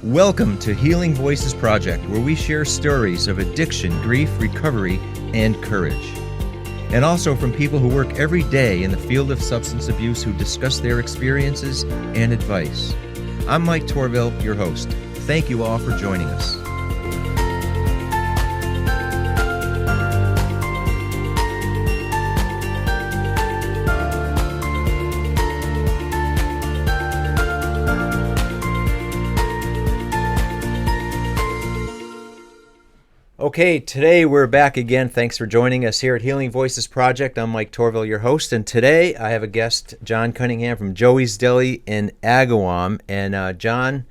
Welcome to Healing Voices Project, where we share stories of addiction, grief, recovery, and courage. And also from people who work every day in the field of substance abuse who discuss their experiences and advice. I'm Mike Torville, your host. Thank you all for joining us. Okay, today we're back again. Thanks for joining us here at Healing Voices Project. I'm Mike Torville, your host, and today I have a guest, Jon Cunningham from Joey's Deli in Agawam. And Jon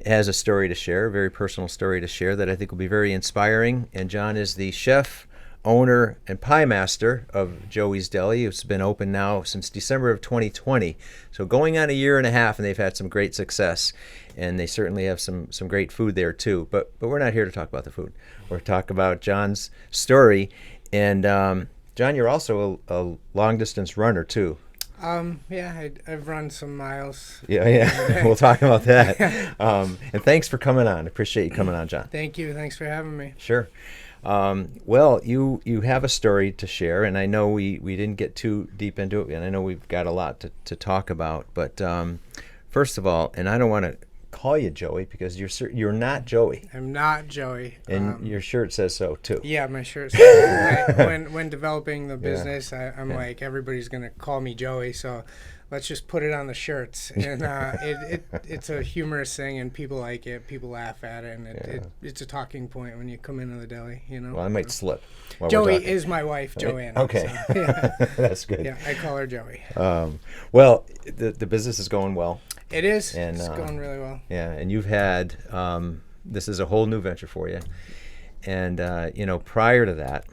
has a story to share, a very personal story to share that I think will be very inspiring. And Jon is the chef, owner, and pie master of Joey's Deli. It's been open now since December of 2020. So going on a year and a half, and they've had some great success. And they certainly have some great food there too. But we're not here to talk about the food. We're talking about Jon's story. And Jon, you're also a long distance runner too. Yeah, I've run some miles. Yeah. We'll talk about that. And thanks for coming on. Appreciate you coming on, Jon. Thank you. Thanks for having me. Sure. Well, you have a story to share, and I know we didn't get too deep into it, and I know we've got a lot to talk about. But first of all, and I don't want to call you Joey because you're not Joey. I'm not Joey. And your shirt says so too. Yeah, my shirt says when developing the business, I'm like, everybody's gonna call me Joey, so let's just put it on the shirts. And it's a humorous thing, and people like it. People laugh at it, and it's a talking point when you come into the deli. You know. Well, I might slip. Joey is my wife, Joanna. Okay, so, yeah. That's good. Yeah, I call her Joey. Well, the business is going well. It is. And, it's going really well. Yeah, and you've had this is a whole new venture for you, and prior to that,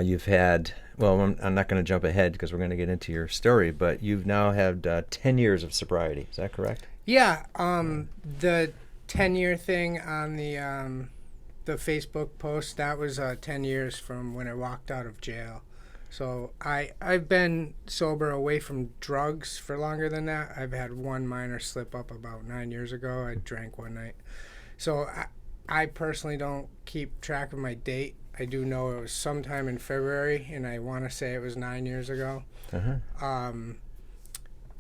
you've had. Well, I'm not going to jump ahead because we're going to get into your story, but you've now had 10 years of sobriety. Is that correct? Yeah. The 10-year thing on the Facebook post, that was 10 years from when I walked out of jail. So I've been sober away from drugs for longer than that. I've had one minor slip up about 9 years ago. I drank one night. So I personally don't keep track of my date. I do know it was sometime in February, and I want to say it was 9 years ago. Uh-huh.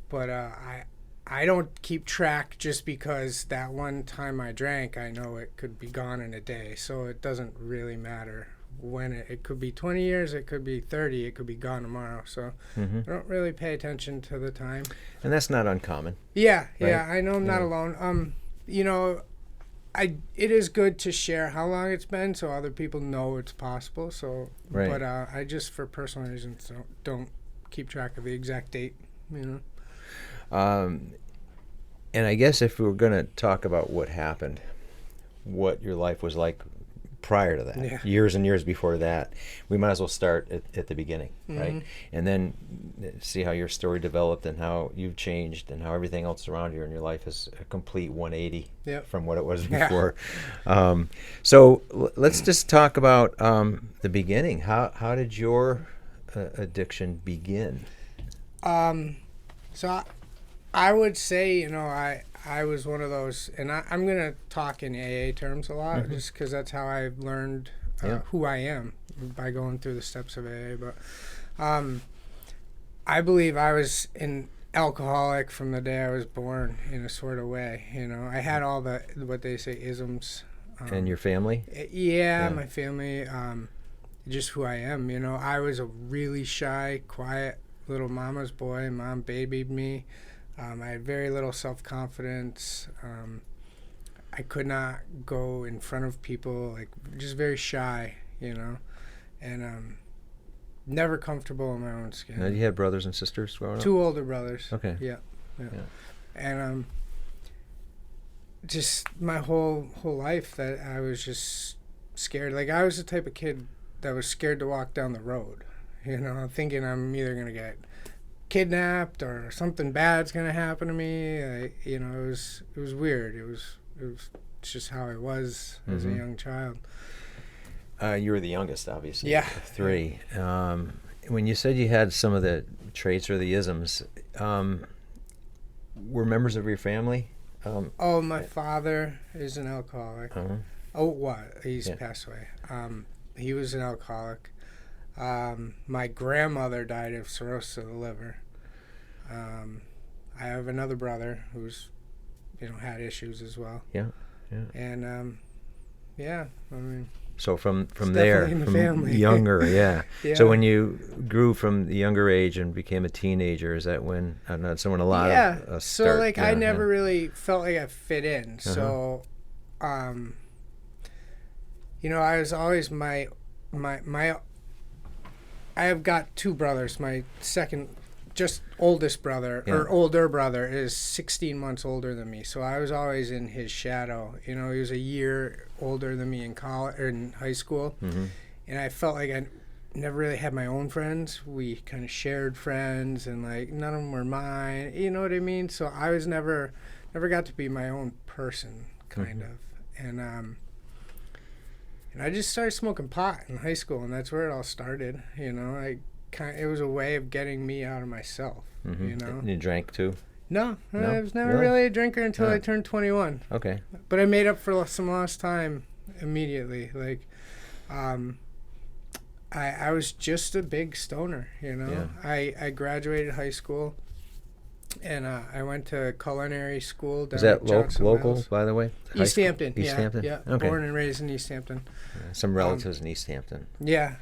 But I don't keep track just because that one time I drank, I know it could be gone in a day. So it doesn't really matter when it could be 20 years, it could be 30, it could be gone tomorrow. So I don't really pay attention to the time. And that's not uncommon. Yeah, right? Yeah, I know I'm not alone. It is good to share how long it's been so other people know it's possible. So, right. But I just, for personal reasons, don't keep track of the exact date, you know. And I guess if we were going to talk about what happened, what your life was like prior to that, years and years before that, we might as well start at the beginning, right? And then see how your story developed and how you've changed and how everything else around you in your life is a complete 180 from what it was before. So let's just talk about the beginning. How did your addiction begin? So I would say, I was one of those, and I'm going to talk in AA terms a lot, just because that's how I've learned who I am, by going through the steps of AA. But I believe I was an alcoholic from the day I was born, in a sort of way. I had all the, what they say, isms. And your family? Yeah, my family, just who I am. I was a really shy, quiet little mama's boy. Mom babied me. I had very little self-confidence. I could not go in front of people, just very shy, and never comfortable in my own skin. Now, you had brothers and sisters growing up? 2 older brothers. Okay. Yeah. And just my whole life that I was just scared. I was the type of kid that was scared to walk down the road, thinking I'm either going to get kidnapped or something bad's gonna happen to me. It was weird. It was just how I was as a young child. You were the youngest, obviously. Yeah. 3. When you said you had some of the traits or the isms, were members of your family Oh, my father is an alcoholic. Uh-huh. Oh, what? He's passed away. He was an alcoholic. My grandmother died of cirrhosis of the liver. I have another brother who's, had issues as well. Yeah. And I mean. So from It's there, definitely in the from family. younger, yeah. Yeah. So when you grew from the younger age and became a teenager, is that when, I don't know, someone a lot of so start, like I never really felt like I fit in. Uh-huh. So, I was always my I have got two brothers. My second, just oldest brother or older brother is 16 months older than me. So I was always in his shadow. He was a year older than me in college or in high school. Mm-hmm. And I felt like I never really had my own friends. We kind of shared friends, and like none of them were mine. You know what I mean? So I was never got to be my own person, kind of. And I just started smoking pot in high school, and that's where it all started. It was a way of getting me out of myself. Mm-hmm. And you drank too? No, I was never really a drinker until I turned 21. Okay. But I made up for some lost time immediately. Like, I was just a big stoner, Yeah. I graduated high school, and I went to culinary school down Was that at Johnson local, Wales. by the way? East Hampton. East Hampton? Yeah. Okay. Born and raised in East Hampton. Some relatives in East Hampton. Yeah.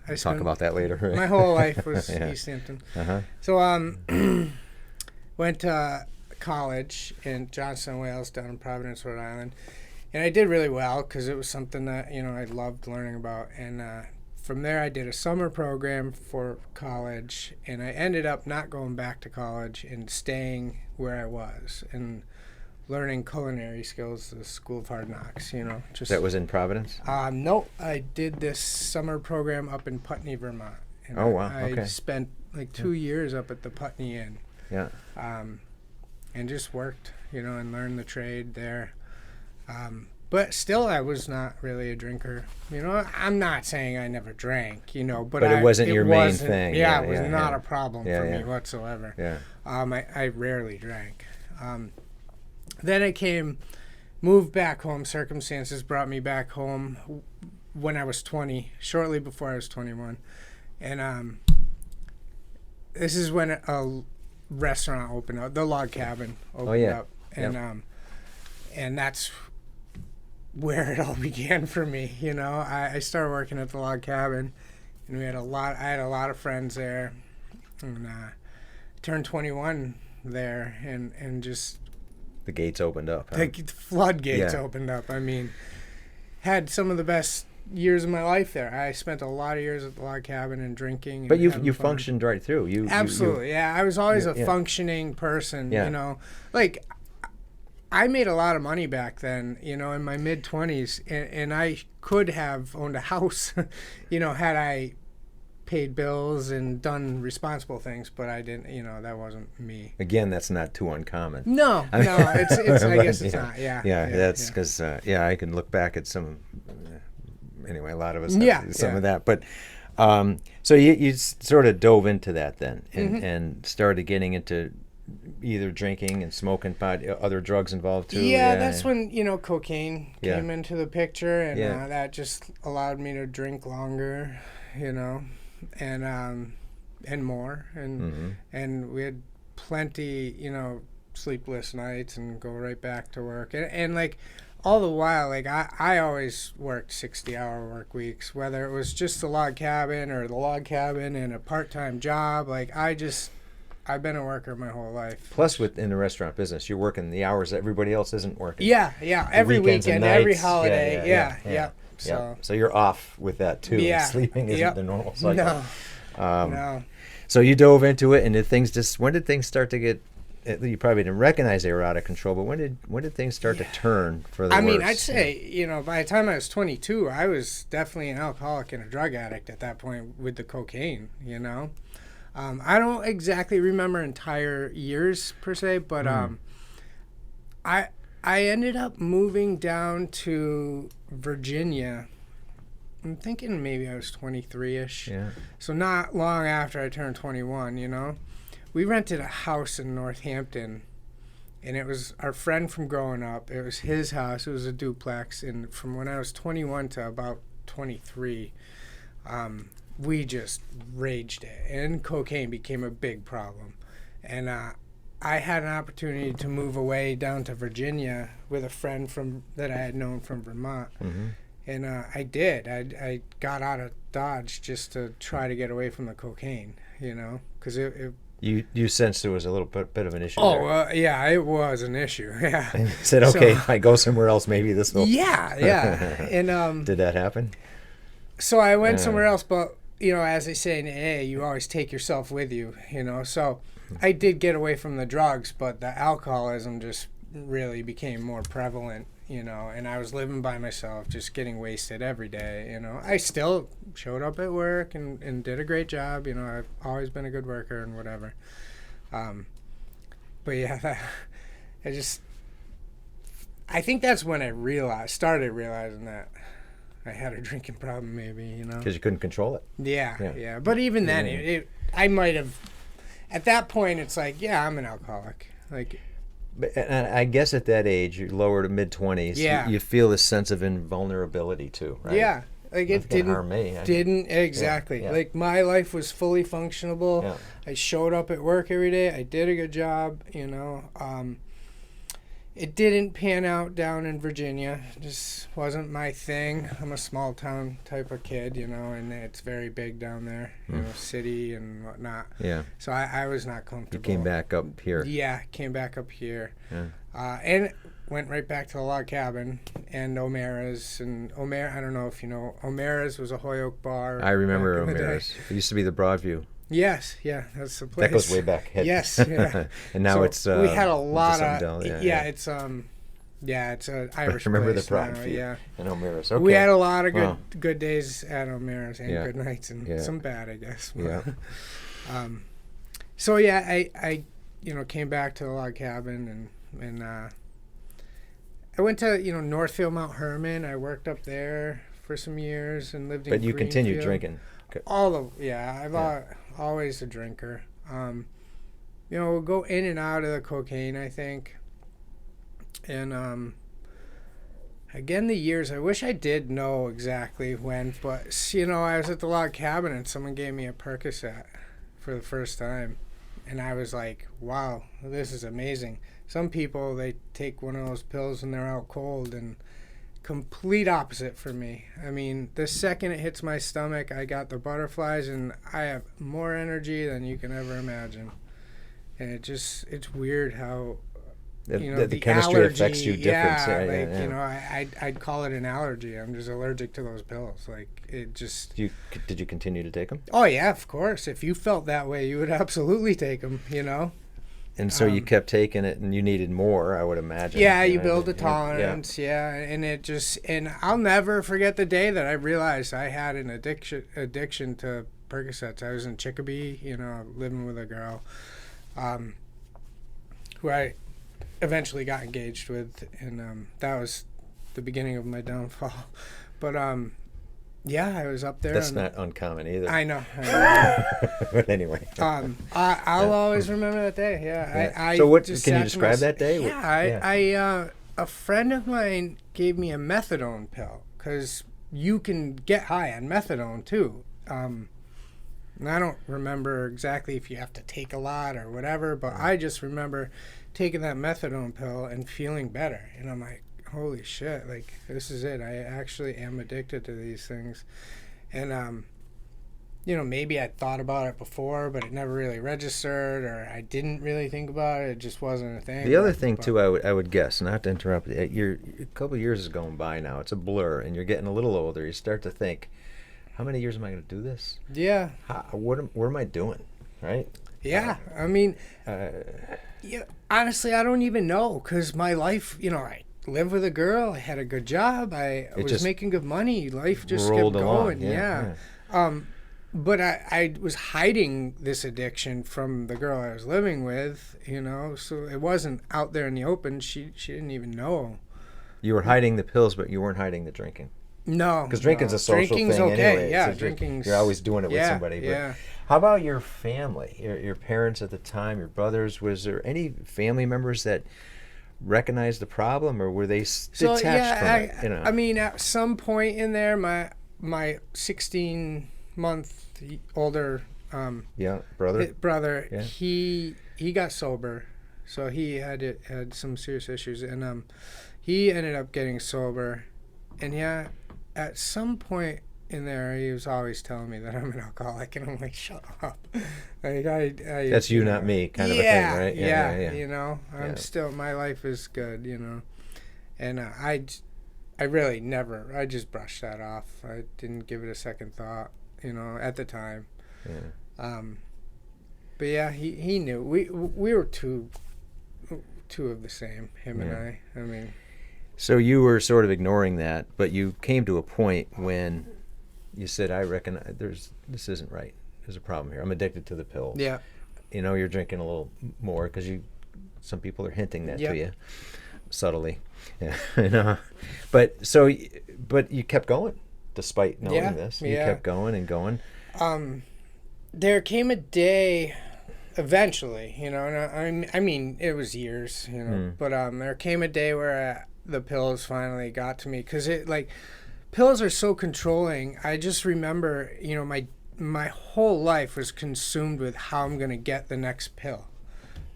We'll talk about that later. Right? My whole life was Yeah. East Hampton. Uh-huh. So went to college in Johnson Wales down in Providence, Rhode Island, and I did really well because it was something that I loved learning about. And from there, I did a summer program for college, and I ended up not going back to college and staying where I was and learning culinary skills at the School of Hard Knocks. Just That was in Providence? no, I did this summer program up in Putney, Vermont. And Oh, wow. I Okay. spent like 2 years up at the Putney Inn. Yeah. And just worked, and learned the trade there. But still, I was not really a drinker. I'm not saying I never drank, but it wasn't your main thing. Yeah, Yeah, it was yeah, not yeah. a problem for me whatsoever. Yeah. I rarely drank. Then I moved back home. Circumstances brought me back home when I was 20, shortly before I was 21. And this is when a restaurant opened up, the Log Cabin opened up. And and that's where it all began for me. I started working at the Log Cabin, and I had a lot of friends there, and turned 21 there, and just The gates opened up. Huh? the floodgates opened up. I mean, had some of the best years of my life there. I spent a lot of years at the Log Cabin and drinking. And But you having fun. functioned right through. You Absolutely, yeah. I was always a Yeah. functioning person, Yeah. Like, I made a lot of money back then, in my mid-20s, and I could have owned a house, had I paid bills and done responsible things, but I didn't, that wasn't me. Again, that's not too uncommon. No, it's I guess it's not, yeah. That's because, I can look back at some, anyway, a lot of us Yeah, have some yeah. of that. But, so you sort of dove into that then and started getting into either drinking and smoking pot, other drugs involved too. Yeah, that's when cocaine Yeah. came into the picture, and Yeah. that just allowed me to drink longer, and more, and we had plenty, sleepless nights, and go right back to work, and like all the while, like I always worked 60-hour work weeks, whether it was just the Log Cabin or the Log Cabin and a part-time job. Like I've been a worker my whole life. Plus, within the restaurant business, you're working the hours that everybody else isn't working. Yeah, every weekends and weekend, every nights. holiday, yeah. So you're off with that too. Yeah. Sleeping isn't Yep. the normal cycle. No. No. So you dove into it, and when did things start to get? You probably didn't recognize they were out of control, but when did things start to turn for the worse? I mean, I'd say, by the time I was 22, I was definitely an alcoholic and a drug addict at that point with the cocaine, I don't exactly remember entire years per se, but I ended up moving down to Virginia. I'm thinking maybe I was 23-ish. Yeah. So not long after I turned 21, We rented a house in Northampton, And it was our friend from growing up. It was his house. It was a duplex. And from when I was 21 to about 23, we just raged it. And cocaine became a big problem. And I had an opportunity to move away down to Virginia with a friend that I had known from Vermont. Mm-hmm. And I did. I got out of Dodge just to try to get away from the cocaine, because it You sensed there was a little bit of an issue Oh, there. yeah, it was an issue. Yeah. And you said, okay, if I go somewhere else, maybe this will. Yeah. And Did that happen? so I went somewhere else, but as they say in AA, you always take yourself with you. So I did get away from the drugs, but the alcoholism just really became more prevalent. And I was living by myself, just getting wasted every day. I still showed up at work and did a great job. I've always been a good worker and whatever. But yeah, I think that's when I started realizing that I had a drinking problem, maybe, Because you couldn't control it. Yeah. But even then, I might have, at that point, it's like, yeah, I'm an alcoholic. Like, And I guess at that age, you're lower to mid-20s, Yeah. you feel this sense of invulnerability too, right? Yeah. Like it Nothing can harm me. didn't exactly. Yeah. Like my life was fully functionable. Yeah. I showed up at work every day. I did a good job, It didn't pan out down in Virginia. It just wasn't my thing. I'm a small town type of kid, and it's very big down there, city and whatnot. Yeah. So I was not comfortable. You came back up here. Yeah, came back up here. Yeah. And went right back to the log cabin and O'Mara's. And I don't know if you know, O'Mara's was a Hoyoke bar. I remember back in the day. O'Mara's. It used to be the Broadview. Yes, yeah, that's the place. That goes way back. Yes, yeah. And now So it's we had a lot something of else. it's it's an Irish I remember place the Broadview. now, yeah. And O'Mara's. Okay. We had a lot of Wow. good days at O'Mara's and good nights and some bad, I guess. Yeah. So yeah, I came back to the log cabin and I went to Northfield, Mount Herman. I worked up there for some years and lived in But you continued Greenfield. drinking. I've always a drinker. We'll go in and out of the cocaine, I think. And again, the years, I wish I did know exactly when, but I was at the log cabin and someone gave me a Percocet for the first time. And I was like, wow, this is amazing. Some people, they take one of those pills and they're out cold, and complete opposite for me. I mean, the second it hits my stomach, I got the butterflies and I have more energy than you can ever imagine. And it's weird how the chemistry allergy, affects you different. I'd call it an allergy. I'm just allergic to those pills. Like it just. Did you continue to take them? Oh yeah, of course. If you felt that way, you would absolutely take them. And so you kept taking it, and you needed more, I would imagine. Yeah, you build a tolerance. Yeah, and I'll never forget the day that I realized I had an addiction to Percocets. I was in Chicopee, living with a girl, who I eventually got engaged with, and that was the beginning of my downfall. But yeah, I was up there. That's not uncommon either. I know. But anyway. I'll always remember that day. Yeah. So what just can you sat to describe that day? Yeah, a friend of mine gave me a methadone pill because you can get high on methadone too. And I don't remember exactly if you have to take a lot or whatever, but I just remember taking that methadone pill and feeling better. And I'm like, holy shit, like this is it. I actually am addicted to these things. And maybe I'd thought about it before, but it never really registered, or I didn't really think about it. It just wasn't a thing. The other thing too, I would guess, not to interrupt, a couple of years is going by now. It's a blur, and you're getting a little older. You start to think, how many years am I going to do this? Yeah. What am I doing? Right? Yeah. I mean, honestly, I don't even know, because my life, I lived with a girl. I had a good job. I was making good money. Life just kept going. Yeah. But I was hiding this addiction from the girl I was living with, so it wasn't out there in the open. She didn't even know. You were hiding the pills, but you weren't hiding the drinking. No. Because drinking's a social drinking's thing okay. anyway. Yeah, so drinking's... You're always doing it with somebody. But Yeah. How about your family? Your parents at the time, your brothers? Was there any family members that recognize the problem, or were they detached from it? You know. I mean, at some point in there, my 16-month older brother, he got sober, so he had some serious issues, and he ended up getting sober, and at some point in there, he was always telling me that I'm an alcoholic, and I'm like, shut up. Like, that's you, not me, kind of a thing, right? Yeah. You know, I'm still, my life is good, you know, and I really never, I just brushed that off. I didn't give it a second thought, you know, at the time. Yeah. But yeah, he knew. We were two of the same, him and I. I mean. So you were sort of ignoring that, but you came to a point when you said, I reckon this isn't right. There's a problem here. I'm addicted to the pills. Yeah. You know, you're drinking a little more because some people are hinting that to you subtly. Yeah. But you kept going despite knowing this. You kept going and going. There came a day eventually, you know, and I mean, it was years, you know, but there came a day where the pills finally got to me, because pills are so controlling. I just remember, you know, my whole life was consumed with how I'm going to get the next pill.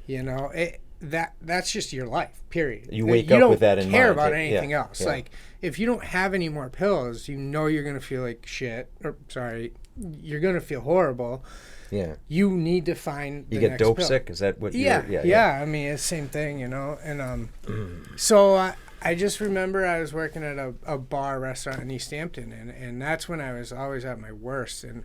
You know, that's just your life, period. You wake up with that in mind. You don't care about anything else. Yeah. Like, if you don't have any more pills, you know you're going to feel like shit. You're going to feel horrible. Yeah. You need to find the next pill. You get dope sick? Is that what Yeah. I mean, it's the same thing, you know. And so I just remember I was working at a bar restaurant in East Hampton, and that's when I was always at my worst. And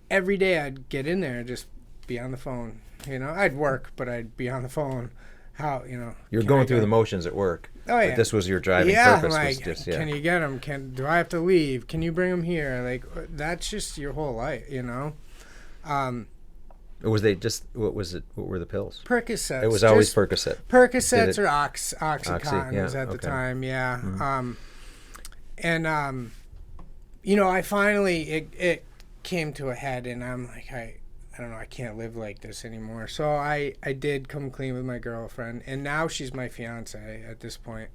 every day I'd get in there and just be on the phone. You know, I'd work, but I'd be on the phone. How, you know? You're going through the motions at work. Oh, yeah. But this was your driving purpose. Like, can you get them? Do I have to leave? Can you bring them here? Like, that's just your whole life, you know? Or was they just, what was it? What were the pills? Percocets. It was always Percocet. Percocets or Oxycontins at the time, yeah. Mm-hmm. You know, I finally, it came to a head, and I'm like, I don't know, I can't live like this anymore. So I did come clean with my girlfriend, and now she's my fiance at this point.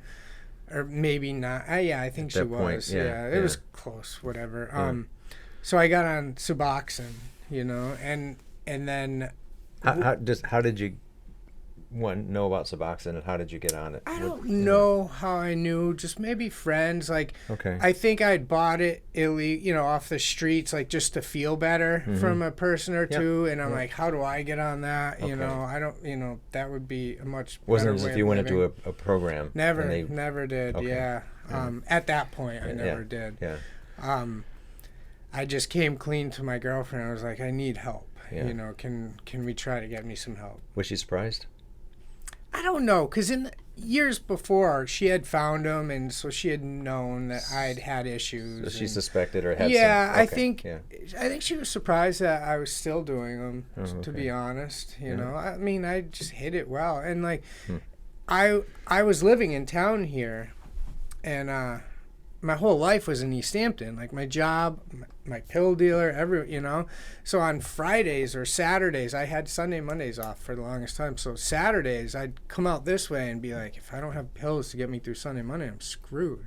Or maybe not. I think she was. It was close, whatever. So I got on Suboxone, you know, and then... How did you know about Suboxone, and how did you get on it? I don't know how I knew. Just maybe friends. Like, I think I'd bought it off the streets, like, just to feel better from a person or two. And I'm like, how do I get on that? You know, I don't. You know, that would be a much. Wasn't better as if you went into a program. Never did. Okay. Yeah. At that point, I never did. Yeah. I just came clean to my girlfriend. I was like, I need help. Yeah. You know, can we try to get me some help? Was she surprised? I don't know, because in years before, she had found them, and so she had known that I'd had issues. So she suspected or had some... I think she was surprised that I was still doing them, to be honest. You know, I mean, I just hit it well. And, like, I was living in town here, and my whole life was in East Hampton. Like, my job, my pill dealer, you know. So on Fridays or Saturdays, I had Sunday, Mondays off for the longest time. So Saturdays, I'd come out this way and be like, if I don't have pills to get me through Sunday, Monday, I'm screwed,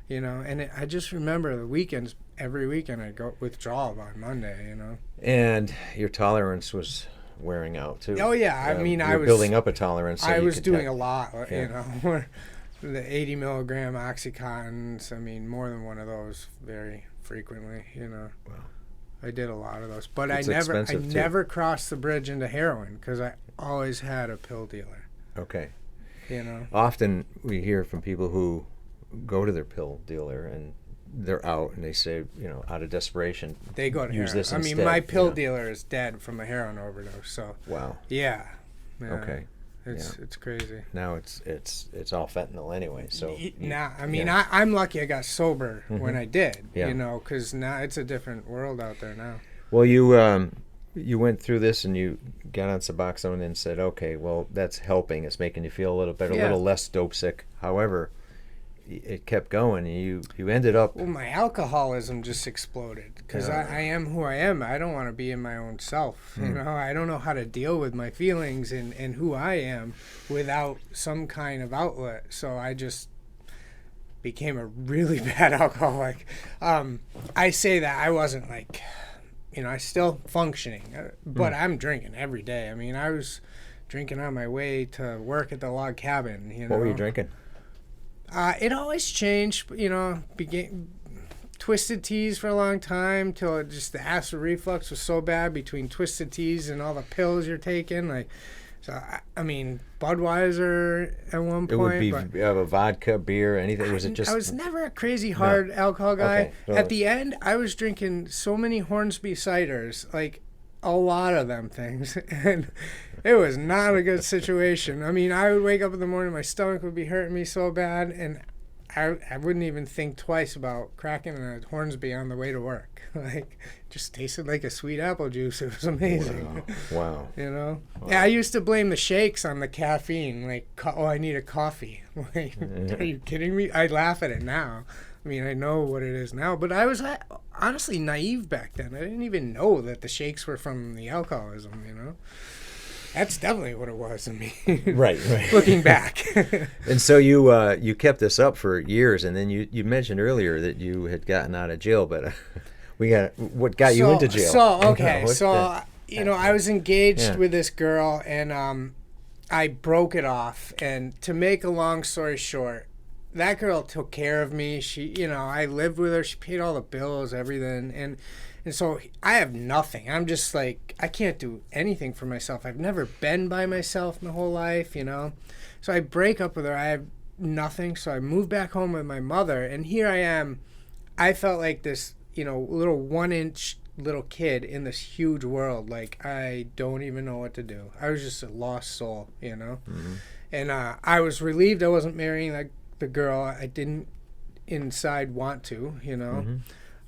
you know. And I just remember the weekends, every weekend I'd go withdrawal by Monday, you know. And your tolerance was wearing out, too. Oh, yeah. I mean, I was building up a tolerance. So I was doing a lot, you know. The 80 milligram Oxycontins, I mean, more than one of those very frequently, you know. Wow. I did a lot of those. But I never crossed the bridge into heroin, because I always had a pill dealer. Okay. You know. Often we hear from people who go to their pill dealer and they're out and they say, you know, out of desperation, they go to use heroin. this instead. I mean, my pill dealer is dead from a heroin overdose. So. Wow. Yeah. Okay. It's crazy. Now it's all fentanyl anyway. So I'm lucky I got sober when I did. You know, because now it's a different world out there now. Well, you went through this and you got on Suboxone and said, okay, well, that's helping. It's making you feel a little better, a little less dope sick. However, it kept going. And you ended up. Well, my alcoholism just exploded because I am who I am. I don't want to be in my own self. You know, I don't know how to deal with my feelings and who I am without some kind of outlet. So I just became a really bad alcoholic. I say that I wasn't like, you know, I still functioning, but I'm drinking every day. I mean, I was drinking on my way to work at the log cabin. You know, what were you drinking? It always changed. You know, twisted teas for a long time till just the acid reflux was so bad between twisted teas and all the pills you're taking. Like, so I mean, Budweiser at one point. It would be a vodka, beer, anything. Was it just? I was never a crazy hard alcohol guy. Okay. So at the end, I was drinking so many Hornsby ciders, like a lot of them things, and it was not a good situation. I mean, I would wake up in the morning, my stomach would be hurting me so bad, and I wouldn't even think twice about cracking a Hornsby on the way to work. Like, just tasted like a sweet apple juice. It was amazing. Wow. You know? Wow. Yeah, I used to blame the shakes on the caffeine. Like, I need a coffee. Like, are you kidding me? I laugh at it now. I mean, I know what it is now, but I was honestly naive back then. I didn't even know that the shakes were from the alcoholism, you know? That's definitely what it was in me. Right. Looking back. And so you kept this up for years, and then you mentioned earlier that you had gotten out of jail, but what got you into jail? You know, I was engaged with this girl, and I broke it off. And to make a long story short, that girl took care of me. She, you know, I lived with her. She paid all the bills, everything, and so I have nothing. I'm just like, I can't do anything for myself. I've never been by myself my whole life, you know. So I break up with her. I have nothing. So I moved back home with my mother, and here I am. I felt like this, you know, little 1-inch little kid in this huge world. Like, I don't even know what to do. I was just a lost soul, you know. Mm-hmm. And I was relieved I wasn't marrying the girl. I didn't inside want to, you know.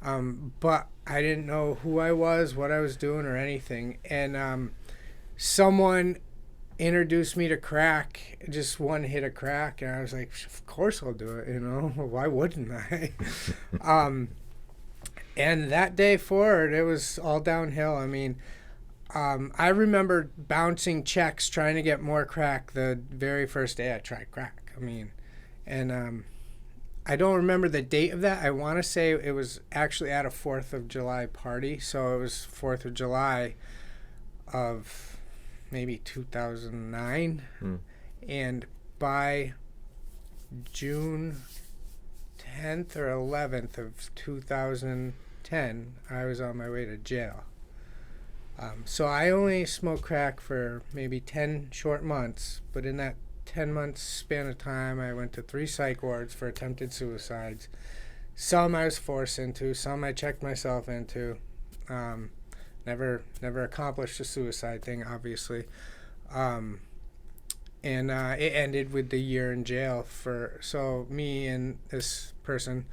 Mm-hmm. But I didn't know who I was, what I was doing, or anything. And someone introduced me to crack, just one hit of crack, and I was like, of course I'll do it, you know. Why wouldn't I? And that day forward, it was all downhill. I mean, I remember bouncing checks trying to get more crack the very first day I tried crack. I mean, and I don't remember the date of that. I want to say it was actually at a 4th of July party. So it was 4th of July of maybe 2009. And by June 10th or 11th of 2010, I was on my way to jail. So I only smoked crack for maybe 10 short months, but in that 10 months span of time, I went to 3 psych wards for attempted suicides. Some I was forced into, some I checked myself into. Never accomplished the suicide thing, obviously. And it ended with the year in jail. So me and this person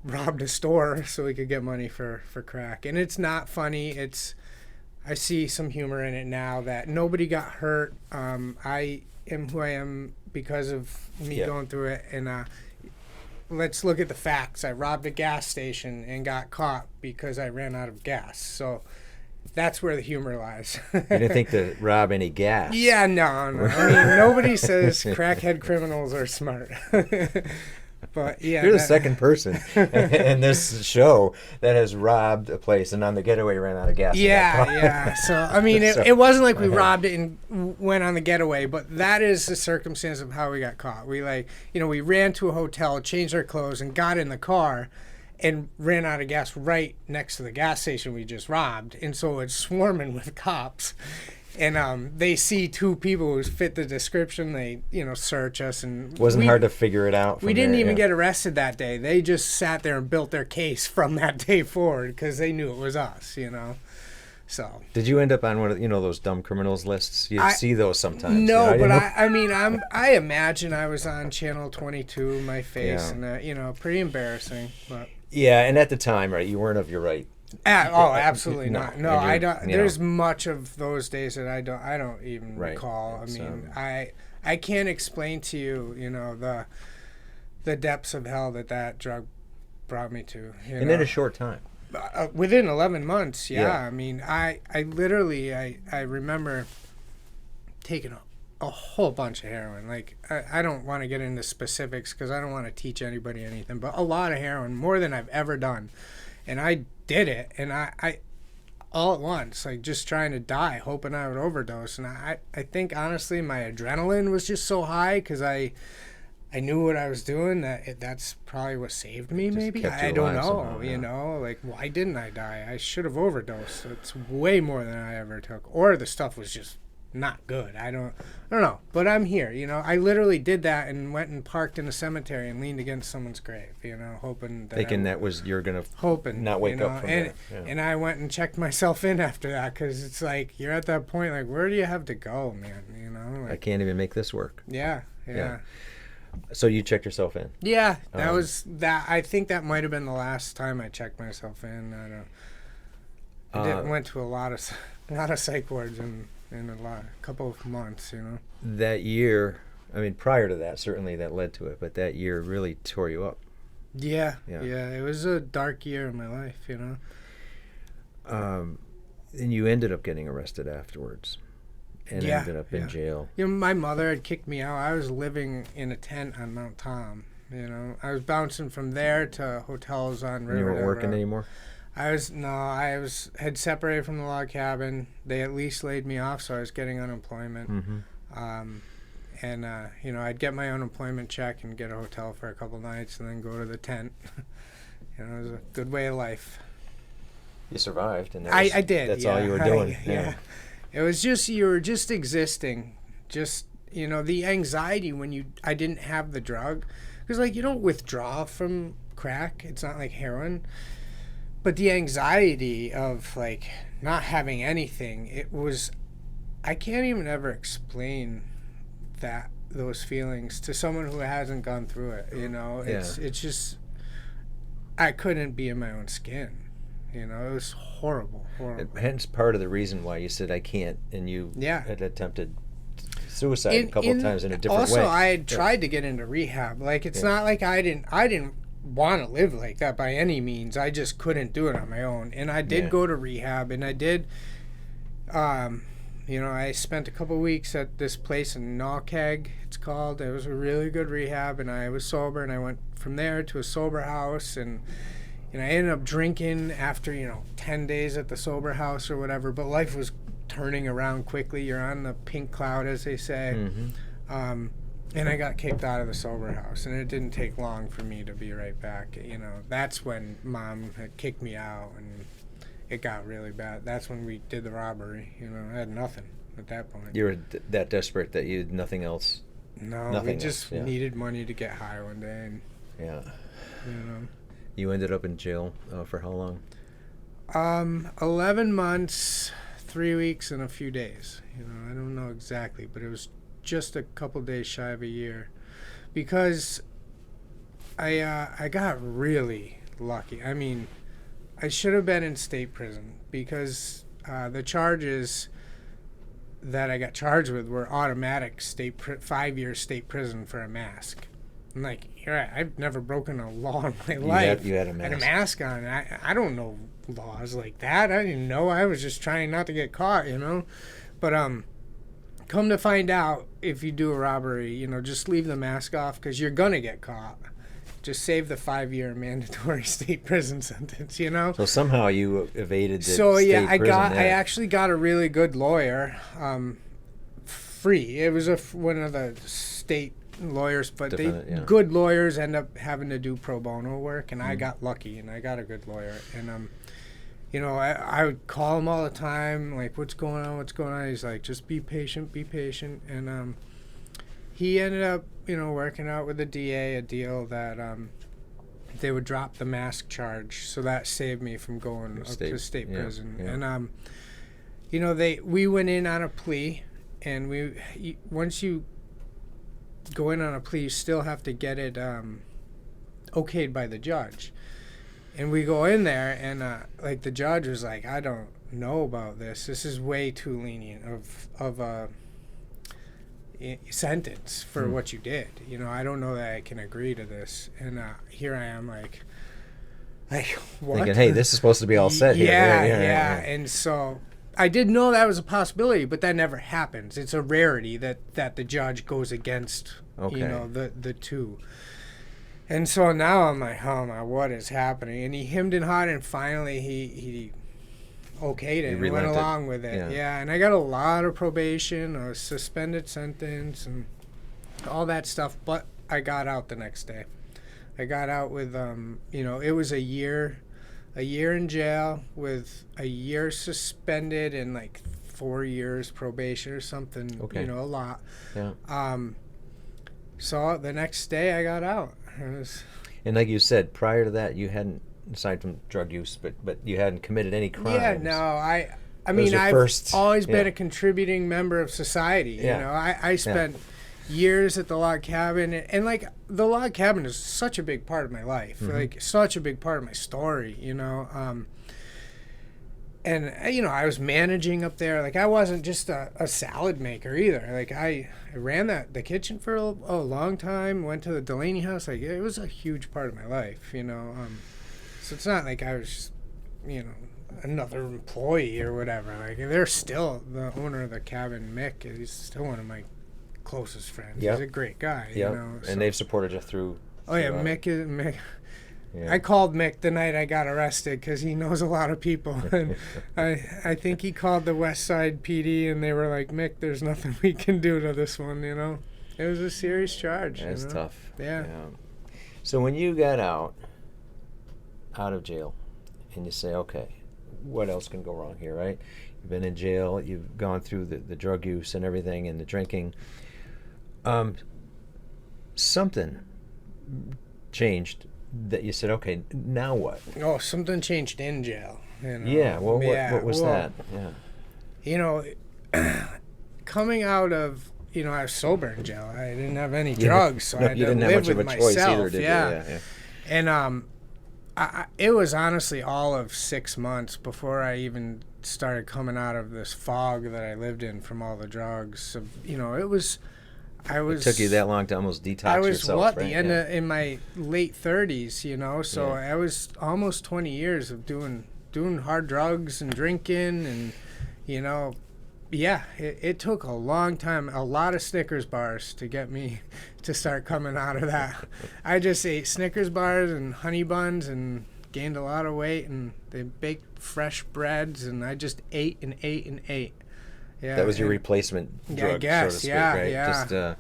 robbed a store so we could get money for crack. And it's not funny. I see some humor in it now that nobody got hurt. I am who I am because of me going through it. And let's look at the facts. I robbed a gas station and got caught because I ran out of gas. So that's where the humor lies. You didn't think to rob any gas? Yeah, no. I mean, nobody says crackhead criminals are smart. But yeah, you're the second person in this show that has robbed a place and on the getaway ran out of gas. Yeah. So I mean, it wasn't like we robbed it and went on the getaway, but that is the circumstance of how we got caught. We we ran to a hotel, changed our clothes, and got in the car, and ran out of gas right next to the gas station we just robbed, and so it's swarming with cops. And they see 2 people who fit the description. They, search us. And wasn't hard to figure it out. We didn't even get arrested that day. They just sat there and built their case from that day forward because they knew it was us, So. Did you end up on one of those dumb criminals lists? You see those sometimes. No, but I imagine I was on Channel 22, my face, and pretty embarrassing. But yeah, and at the time, right, you weren't of your right. Absolutely not. No, I don't. There's much of those days that I don't even recall. I mean, I can't explain to you, the depths of hell that drug brought me to. And in a short time. Within 11 months, yeah. Yeah. I mean, I literally, I remember taking a whole bunch of heroin. Like, I don't want to get into specifics because I don't want to teach anybody anything, but a lot of heroin, more than I've ever done. And I did it, and I all at once, like just trying to die, hoping I would overdose. And I think, honestly, my adrenaline was just so high because I knew what I was doing, that's probably what saved me, maybe. I don't know, somehow, yeah. You know, like, why didn't I die? I should have overdosed. It's way more than I ever took. Or the stuff was just not good. I don't know. But I'm here, you know. I literally did that and went and parked in a cemetery and leaned against someone's grave, you know, hoping that thinking that was you're going to not wake up from and, there. Yeah. And I went and checked myself in after that because it's like, you're at that point, like, where do you have to go, man? You know? Like, I can't even make this work. Yeah. So you checked yourself in? Yeah, that was that. I think that might have been the last time I checked myself in. I went to a lot of psych wards in a couple of months. You know. That year, I mean, prior to that, certainly that led to it, but that year really tore you up. Yeah. It was a dark year in my life. You know. And you ended up getting arrested afterwards. And ended up in jail. You know, my mother had kicked me out. I was living in a tent on Mount Tom. You know, I was bouncing from there to hotels on River. You weren't working anymore? I had separated from the log cabin. They at least laid me off, so I was getting unemployment. Mm-hmm. You know, I'd get my unemployment check and get a hotel for a couple nights, and then go to the tent. You know, it was a good way of life. You survived, and I did. That's all you were doing. Yeah. It was just, you were just existing. Just, you know, the anxiety when I didn't have the drug. Because, like, you don't withdraw from crack. It's not like heroin. But the anxiety of, like, not having anything, it was, I can't even ever explain those feelings to someone who hasn't gone through it, you know? It's just, I couldn't be in my own skin. You know, it was horrible. Hence part of the reason why you said I can't, and you had attempted suicide a couple of times in a different way. Also, I had tried to get into rehab. Like, it's not like I didn't want to live like that by any means. I just couldn't do it on my own. And I did go to rehab, and I did, you know, I spent a couple weeks at this place in Nawkeg, it's called. It was a really good rehab, and I was sober, and I went from there to a sober house, and I ended up drinking after, 10 days at the sober house or whatever, but life was turning around quickly. You're on the pink cloud, as they say. Mm-hmm. And I got kicked out of the sober house, and it didn't take long for me to be right back. That's when Mom had kicked me out, and it got really bad. That's when we did the robbery. I had nothing at that point. You were that desperate that you had nothing else? No, we just needed money to get high one day. And, You ended up in jail for how long? 11 months, 3 weeks, and a few days. I don't know exactly, but it was just a couple days shy of a year, because I got really lucky. I mean, I should have been in state prison, because the charges that I got charged with were automatic 5-year state prison for a mask. I'm like, I've never broken a law in my life. You had a mask. I had a mask on. I don't know laws like that. I didn't know. I was just trying not to get caught, But come to find out, if you do a robbery, just leave the mask off, because you're going to get caught. Just save the 5-year mandatory state prison sentence, So somehow you evaded the state prison. I actually got a really good lawyer, free. It was one of the state lawyers, but good lawyers end up having to do pro bono work, and I got lucky, and I got a good lawyer. And I would call him all the time, like, what's going on? He's like, just be patient. And he ended up working out with the DA a deal that they would drop the mask charge, so that saved me from going up to state prison. And we went in on a plea, and once you go in on a plea, you still have to get it okayed by the judge. And we go in there, and the judge was like, I don't know about this. This is way too lenient sentence for what you did. I don't know that I can agree to this. And here I am, like what? Thinking, hey, this is supposed to be all set here. Yeah. And so I did know that was a possibility, but that never happens. It's a rarity that the judge goes against, the two. And so now I'm like, oh my, what is happening? And he hemmed and hawed, and finally he okayed it and went along with it. Yeah, and I got a lot of probation, a suspended sentence, and all that stuff. But I got out the next day. I got out with, it was a year in jail with a year suspended and like 4 years probation or something. Okay. A lot. Yeah. So the next day I got out. And like you said, prior to that, you hadn't, aside from drug use, but you hadn't committed any crimes. Yeah, no, I mean, I've always been a contributing member of society. I spent years at the log cabin, and like the log cabin is such a big part of my life, like such a big part of my story. And I was managing up there. Like I wasn't just a salad maker either. Like I ran the kitchen for a long time. Went to the Delaney house. Like it was a huge part of my life. So it's not like I was, another employee or whatever. Like they're still the owner of the cabin. Mick is still one of my closest friends. He's a great guy. And they've supported you through. Mick. Yeah. I called Mick the night I got arrested because he knows a lot of people. And I think he called the West Side PD, and they were like, Mick, there's nothing we can do to this one, It was a serious charge. That's tough. Yeah. So when you got out of jail, and you say, okay, what else can go wrong here, right? You've been in jail, you've gone through the drug use and everything and the drinking. Something changed that you said, okay, now what? Oh, something changed in jail. Yeah, well, what was that? Yeah. Coming out of, I was sober in jail. I didn't have any drugs, so I had to live with myself. Yeah. And it was honestly all of 6 months before I even started coming out of this fog that I lived in from all the drugs. So, it took you that long to almost detox yourself, right? In my late 30s, so I was almost 20 years of doing hard drugs and drinking, and it took a long time, a lot of Snickers bars to get me to start coming out of that. I just ate Snickers bars and honey buns and gained a lot of weight, and they baked fresh breads, and I just ate and ate and ate. Yeah, that was your replacement drug, I guess, so to speak, right? Yeah.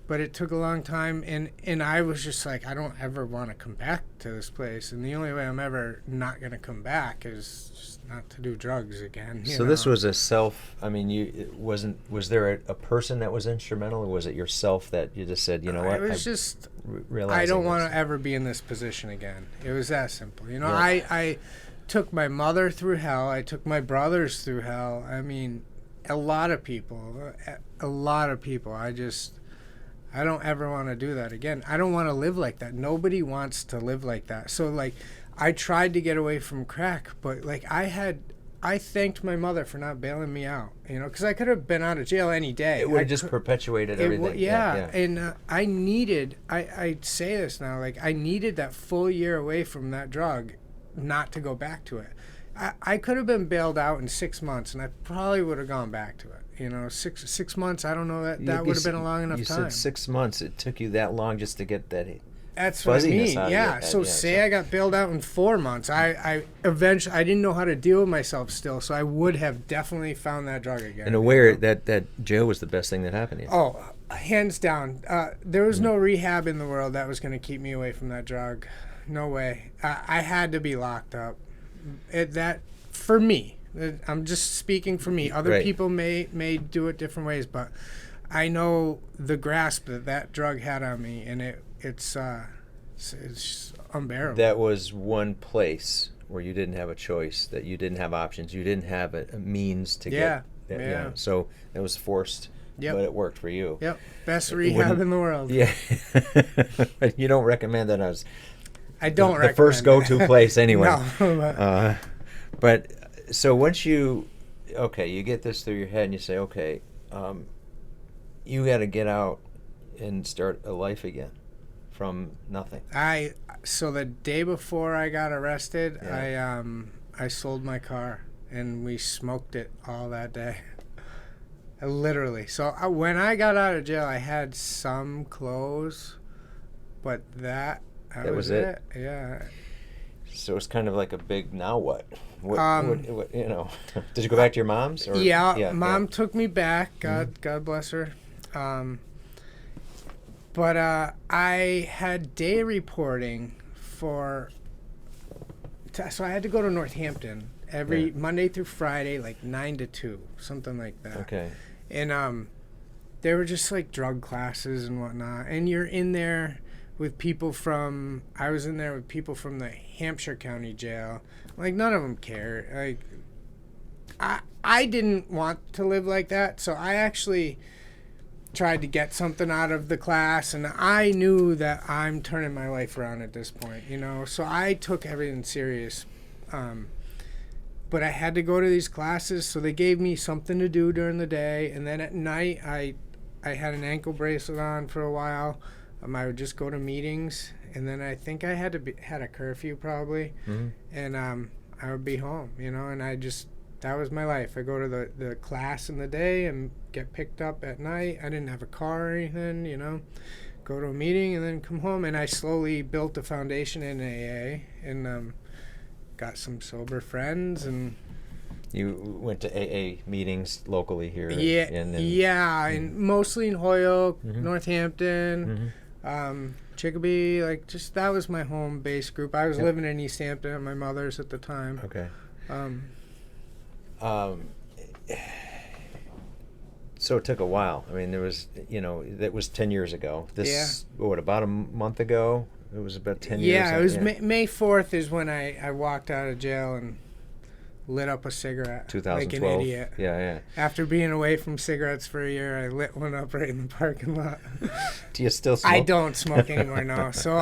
But it took a long time, and I was just like, I don't ever want to come back to this place, and the only way I'm ever not going to come back is just not to do drugs again. So this was a self. I mean, was there a person that was instrumental, or was it yourself that you just said, you know what? It was just I don't want to ever be in this position again. It was that simple. I took my mother through hell. I took my brothers through hell. I mean, a lot of people. I don't ever want to do that again. I don't want to live like that. Nobody wants to live like that. So, like, I tried to get away from crack, but, like, I thanked my mother for not bailing me out, because I could have been out of jail any day. It would have just perpetuated everything. And I needed, I say this now, like, I needed that full year away from that drug not to go back to it. I could have been bailed out in 6 months, and I probably would have gone back to it. 6 months, I don't know, that would have been a long enough time. You said 6 months. It took you that long just to get that That's what I mean. Out yeah. Of so say I got bailed out in 4 months. I eventually, I didn't know how to deal with myself still, so I would have definitely found that drug again. And aware that jail was the best thing that happened to you. Oh, hands down. There was no rehab in the world that was going to keep me away from that drug. No way. I had to be locked up. For me. I'm just speaking for me. Other people may do it different ways, but I know the grasp that drug had on me, and it's unbearable. That was one place where you didn't have a choice, that you didn't have options, you didn't have a means to get that. Yeah. So it was forced, but it worked for you. Yep. Best rehab in the world. Yeah. You don't recommend that as I don't recommend the first go-to place anyway. No. But so once you get this through your head and you say, okay, you got to get out and start a life again from nothing. So the day before I got arrested, I sold my car and we smoked it all that day. Literally. So when I got out of jail, I had some clothes, but that was it. Yeah. So it's kind of like a big now what? What you know? Did you go back to your mom's? Or? Mom took me back. God bless her. But I had day reporting so I had to go to Northampton every Monday through Friday, like 9 to 2, something like that. Okay. And they were just like drug classes and whatnot. And you're in there with people I was in there with people from the Hampshire County Jail. Like, none of them care. Like, I didn't want to live like that, so I actually tried to get something out of the class, and I knew that I'm turning my life around at this point, you know. So I took everything serious. But I had to go to these classes, so they gave me something to do during the day, and then at night I had an ankle bracelet on for a while. I would just go to meetings, and then I think I had a curfew probably, and I would be home, you know, and that was my life. I go to the class in the day and get picked up at night. I didn't have a car or anything, you know. Go to a meeting and then come home, and I slowly built a foundation in AA and got some sober friends. And you went to AA meetings locally here? And mostly in Holyoke, Northampton, Chicopee. Like, just that was my home base group. I was living in East Hampton at my mother's at the time. Okay. So it took a while. I mean, there was, you know, that was 10 years ago. About a month ago? It was about 10 years ago. Yeah, it was May 4th is when I walked out of jail and lit up a cigarette. 2012. Like an idiot. Yeah. After being away from cigarettes for a year, I lit one up right in the parking lot. Do you still smoke? I don't smoke anymore, no. So,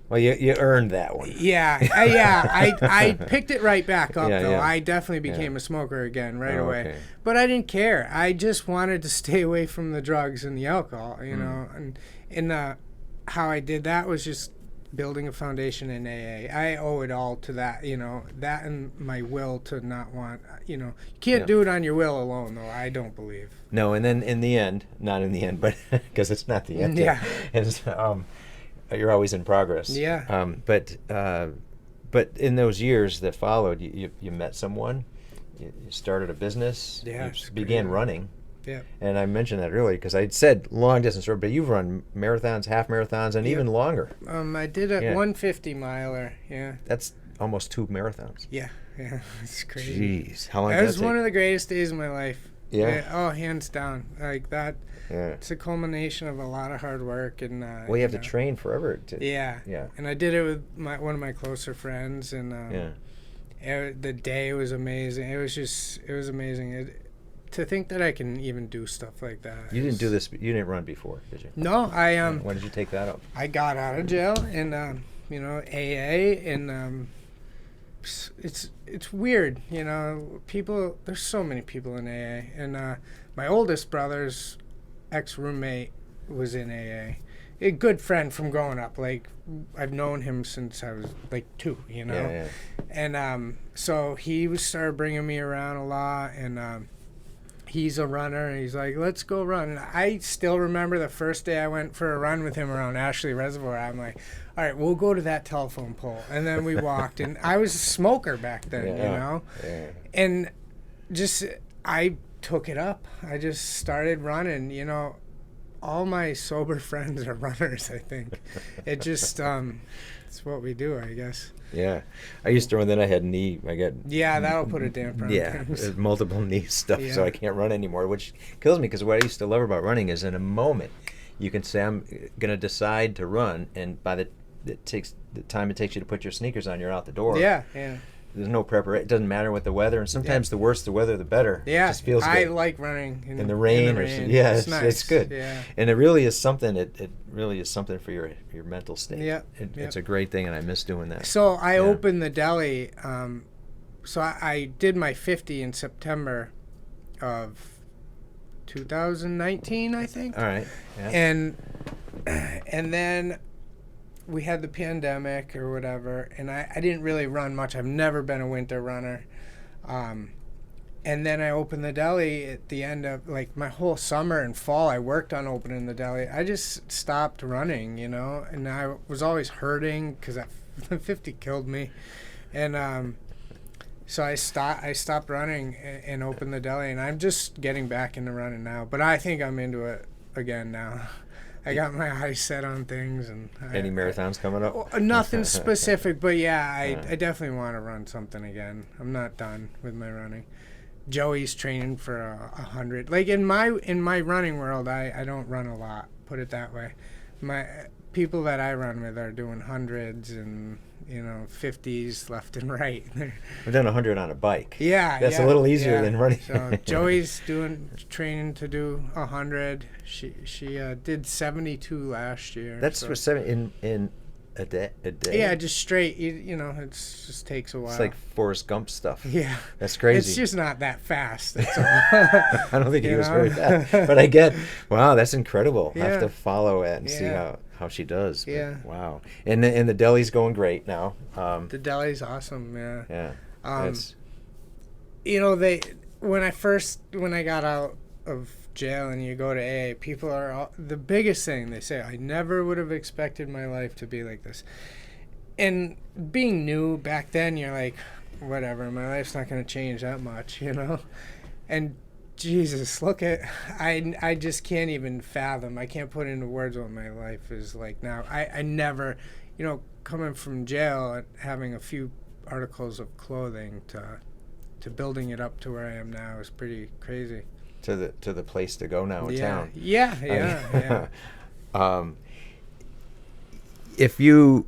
well, you earned that one. I picked it right back up, though. Yeah. I definitely became a smoker again right away. Okay. But I didn't care. I just wanted to stay away from the drugs and the alcohol, you know. And how I did that was just building a foundation in AA. I owe it all to that, you know, that and my will to not want, you know. You can't do it on your will alone, though, I don't believe. No, and then not in the end, but because it's not the end. Yeah. It's, you're always in progress. Yeah. But in those years that followed, you met someone, you started a business, you began running. Yeah. And I mentioned that earlier because I said long distance, but you've run marathons, half marathons, and even longer. I did a 150 miler. Yeah. That's almost 2 marathons. Yeah. It's crazy. Jeez, how long that did that was take? one of the greatest days of my life. Yeah. Oh, hands down. Like that. Yeah. It's a culmination of a lot of hard work and. Well, you have to train forever. Yeah. And I did it with one of my closer friends, and the day was amazing. It was amazing. To think that I can even do stuff like that. You didn't do this. You didn't run before, did you? No, When did you take that up? I got out of jail, and you know, AA, and it's weird, you know. There's so many people in AA, and my oldest brother's ex-roommate was in AA. A good friend from growing up. Like, I've known him since I was like 2, you know. Yeah. And so he started bringing me around a lot, and he's a runner, and he's like, let's go run. And I still remember the first day I went for a run with him around Ashley Reservoir. I'm like, all right, we'll go to that telephone pole. And then we walked, and I was a smoker back then, you know. Yeah. And I took it up. I just started running, you know. All my sober friends are runners, I think. It just, it's what we do, I guess. Yeah. I used to run, then I had that'll put a damper on things. Multiple knee stuff, so I can't run anymore, which kills me, because what I used to love about running is in a moment, you can say, I'm going to decide to run, and by the time it takes you to put your sneakers on, you're out the door. Yeah. There's no preparation. It doesn't matter what the weather, and sometimes the worse the weather, the better. Yeah, it just feels good. I like running in the rain. It's nice. It's good. Yeah. And it really is something. It really is something for your mental state. Yeah. It's a great thing, and I miss doing that. So I opened the Deli. So I did my 50 in September of 2019, I think. All right. Yeah. And then we had the pandemic or whatever, and I didn't really run much. I've never been a winter runner. And then I opened the Deli at the end of, like, my whole summer and fall. I worked on opening the Deli. I just stopped running, and I was always hurting because 50 killed me. And so I stopped running and opened the Deli, and I'm just getting back into running now. But I think I'm into it again now. I got my eyes set on things. And Any marathons coming up? Nothing specific, but yeah, I definitely want to run something again. I'm not done with my running. Joey's training for 100. Like in my running world, I don't run a lot. Put it that way. My people that I run with are doing hundreds and 50s left and right. We've done 100 on a bike. Yeah, that's a little easier than running. So Joey's training to do 100. She did 72 last year. That's what 7 in a day. Yeah, just straight. It just takes a while. It's like Forrest Gump stuff. Yeah, that's crazy. It's just not that fast. That's all. I don't think he was very fast, but I get. Wow, that's incredible. Yeah. I have to follow it and see how she does. But, yeah. Wow. And the Deli's going great now. The Deli's awesome. Yeah. Yeah. When I got out of jail and you go to AA, people are the biggest thing they say, I never would have expected my life to be like this. And being new back then, you're like, whatever, my life's not going to change that much, And Jesus, look at, I just can't even fathom. I can't put into words what my life is like now. I never, coming from jail and having a few articles of clothing to building it up to where I am now is pretty crazy. To the place to go now in town. Yeah. If you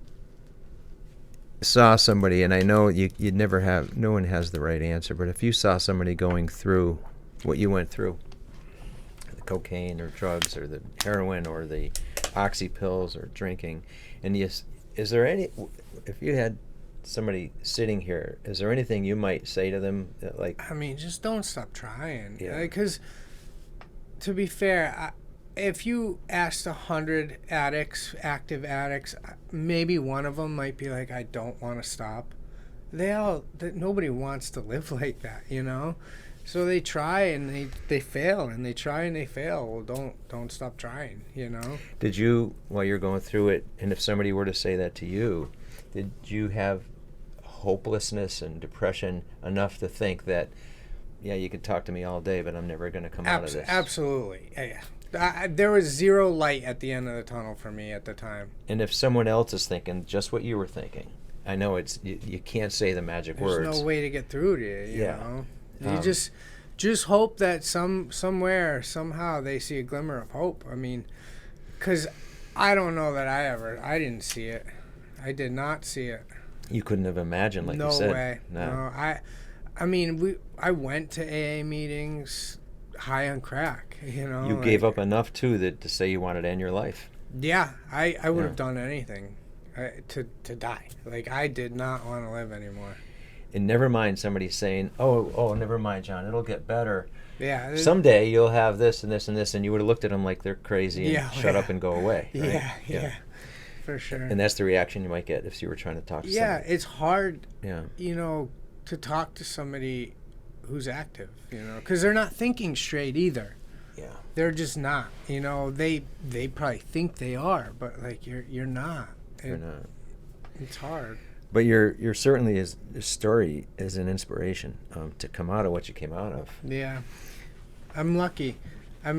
saw somebody, and I know you'd never have, no one has the right answer, but if you saw somebody going through what you went through, the cocaine or drugs or the heroin or the oxy pills or drinking, and is there any, if you had somebody sitting here, is there anything you might say to them that, like, just don't stop trying. Yeah. Because to be fair, if you asked 100 active addicts, maybe one of them might be like, I don't want to stop. Nobody wants to live like that, So they try and they fail, and they try and they fail. Well, don't stop trying, Did you, while you're going through it, and if somebody were to say that to you, did you have hopelessness and depression enough to think that, yeah, you could talk to me all day, but I'm never going to come out of this? Absolutely. Yeah. There was zero light at the end of the tunnel for me at the time. And if someone else is thinking just what you were thinking, I know you can't say the magic words. There's no way to get through to you, you know? You just hope that somewhere, somehow they see a glimmer of hope. Because I don't know that I didn't see it. I did not see it. You couldn't have imagined, like you said. No way. No. I went to AA meetings high on crack, You gave up enough, too, to say you wanted to end your life. Yeah, I would have done anything to die. Like, I did not want to live anymore. And never mind somebody saying, oh, never mind, John, it'll get better. Yeah. Someday you'll have this and this and this, and you would have looked at them like they're crazy and shut up and go away. Right? Yeah. For sure. And that's the reaction you might get if you were trying to talk to somebody. Yeah, it's hard, Yeah. To talk to somebody who's active, because they're not thinking straight either. Yeah. They're just not. They probably think they are, but like you're not. You're not. It's hard. But your certainly story is an inspiration to come out of what you came out of. Yeah, I'm lucky. I'm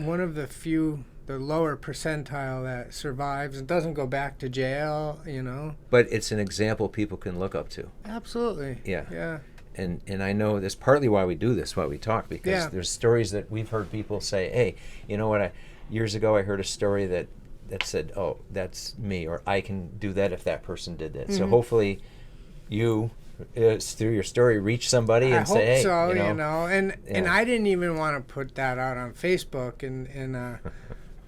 one of the few, the lower percentile that survives and doesn't go back to jail. But it's an example people can look up to. Absolutely. Yeah. Yeah. And I know that's partly why we do this, why we talk, because there's stories that we've heard people say, hey, you know what, years ago I heard a story that said, oh, that's me, or I can do that if that person did that. Mm-hmm. So hopefully you, through your story, reach somebody and say, hey. I hope so, and I didn't even want to put that out on Facebook, and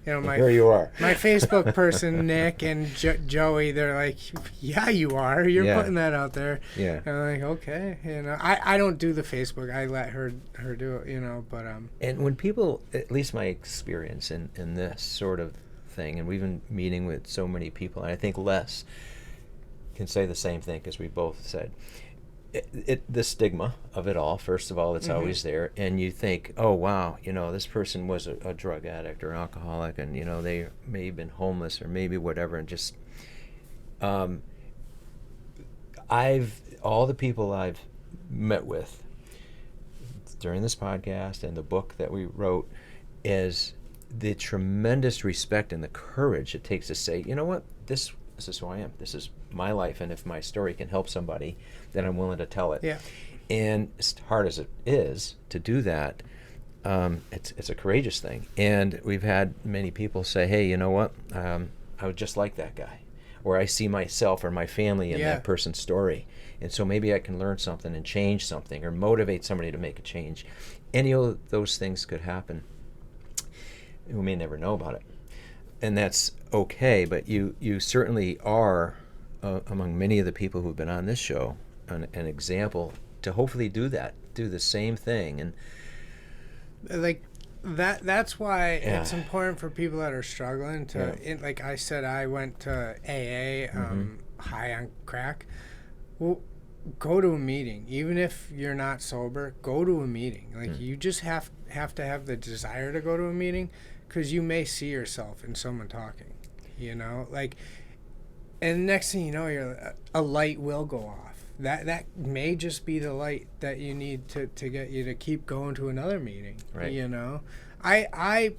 Here you are. My Facebook person, Nick and Joey, they're like, yeah, you are. You're putting that out there. Yeah. And I'm like, okay. I don't do the Facebook. I let her do it, but And when people, at least my experience in this sort of thing, and we've been meeting with so many people, and I think Les can say the same thing, because we both said, the stigma of it all, first of all, it's always there, and you think, oh wow, this person was a drug addict or an alcoholic, and they may have been homeless or maybe whatever, and just all the people I've met with during this podcast and the book that we wrote is the tremendous respect and the courage it takes to say, you know what, this is who I am. This is my life, and if my story can help somebody, then I'm willing to tell it. Yeah. And as hard as it is to do that, it's a courageous thing. And we've had many people say, hey, you know what? I was just like that guy. Or I see myself or my family in that person's story. And so maybe I can learn something and change something or motivate somebody to make a change. Any of those things could happen. We may never know about it. And that's okay, but you certainly are, among many of the people who've been on this show, an example to hopefully do the same thing. And like that's why it's important for people that are struggling to, like I said, I went to AA, high on crack. Well, go to a meeting. Even if you're not sober, go to a meeting. Like you just have to have the desire to go to a meeting, because you may see yourself in someone talking, like, and next thing you know, a light will go off. That may just be the light that you need to get you to keep going to another meeting. Right. I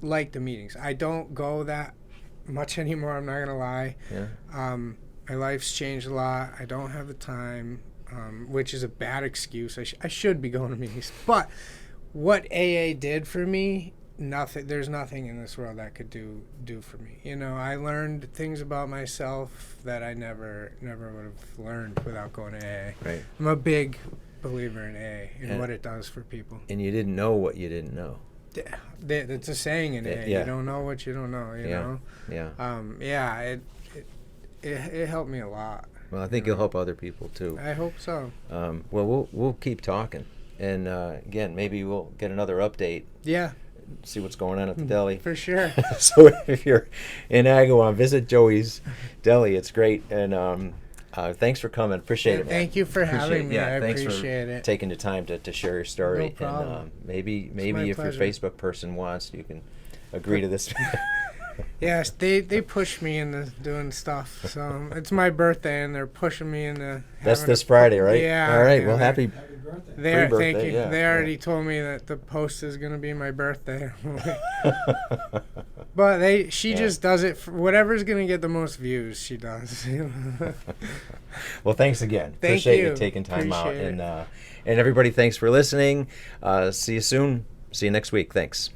like the meetings. I don't go that much anymore. I'm not gonna lie. Yeah. My life's changed a lot. I don't have the time, which is a bad excuse. I should be going to meetings, but what AA did for me, there's nothing in this world that could do for me. I learned things about myself that I never would have learned without going to AA. Right. I'm a big believer in AA and what it does for people. And you didn't know what you didn't know. It's a saying in AA. You don't know what you don't know. You know. Yeah. It helped me a lot. Well, I think you'll help other people too. I hope so. Well, we'll keep talking, and again, maybe we'll get another update. Yeah. See what's going on at the deli. For sure. So if you're in Agawam, visit Joey's Deli. It's great, and thanks for coming. Appreciate it, man. Thank you for having me. I thanks appreciate for it. taking the time to share your story. No problem. And maybe if pleasure. your Facebook person wants, you can agree to this. Yes, they push me into doing stuff. So it's my birthday, and they're pushing me into. That's this Friday, right? Yeah. All right. Yeah, well, happy birthday. Thank you. Yeah, they already told me that the post is going to be my birthday. But she just does it for whatever's going to get the most views. She does. Well, thanks again. Thank Appreciate you. you taking time out, Appreciate it. and everybody, thanks for listening. See you soon. See you next week. Thanks.